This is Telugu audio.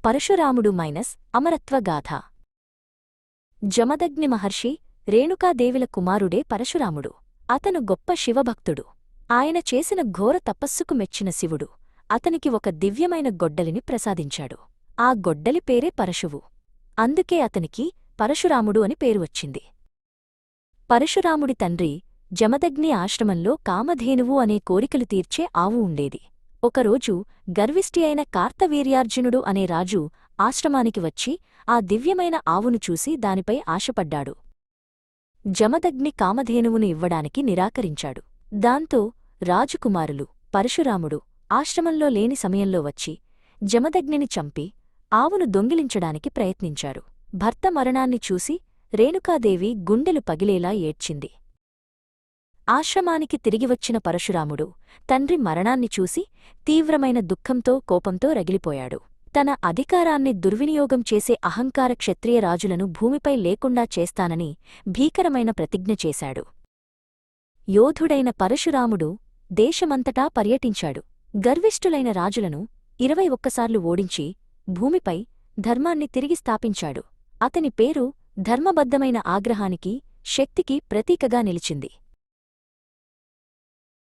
పరశురాముడు అమరత్వగాథ. జమదగ్ని మహర్షి రేణుకాదేవిల కుమారుడే పరశురాముడు. అతను గొప్ప శివభక్తుడు. ఆయన చేసిన ఘోర తపస్సుకు మెచ్చిన శివుడు అతనికి ఒక దివ్యమైన గొడ్డలిని ప్రసాదించాడు. ఆ గొడ్డలి పేరే పరశువు. అందుకే అతనికి పరశురాముడు అని పేరు వచ్చింది. పరశురాముడి తండ్రి జమదగ్ని ఆశ్రమంలో కామధేనువు అనే కోరికలు తీర్చే ఆవు ఉండేది. ఒకరోజు గర్విష్ఠి అయిన కార్తవీర్యార్జునుడు అనే రాజు ఆశ్రమానికి వచ్చి ఆ దివ్యమైన ఆవును చూసి దానిపై ఆశపడ్డాడు. జమదగ్ని కామధేనువును ఇవ్వడానికి నిరాకరించాడు. దాంతో రాజకుమారులు పరశురాముడు ఆశ్రమంలో లేని సమయంలో వచ్చి జమదగ్నిని చంపి ఆవును దొంగిలించడానికి ప్రయత్నించారు. భర్త మరణాన్ని చూసి రేణుకాదేవి గుండెలు పగిలేలా ఏడ్చింది. ఆశ్రమానికి తిరిగివచ్చిన పరశురాముడు తండ్రి మరణాన్ని చూసి తీవ్రమైన దుఃఖంతో కోపంతో రగిలిపోయాడు. తన అధికారాన్ని దుర్వినియోగం చేసే అహంకార క్షత్రియ రాజులను భూమిపై లేకుండా చేస్తానని భీకరమైన ప్రతిజ్ఞ చేశాడు. యోధుడైన పరశురాముడు దేశమంతటా పర్యటించాడు. గర్విష్ఠులైన రాజులను 21 సార్లు ఓడించి భూమిపై ధర్మాన్ని తిరిగి స్థాపించాడు. అతని పేరు ధర్మబద్ధమైన ఆగ్రహానికి, శక్తికి ప్రతీకగా నిలిచింది.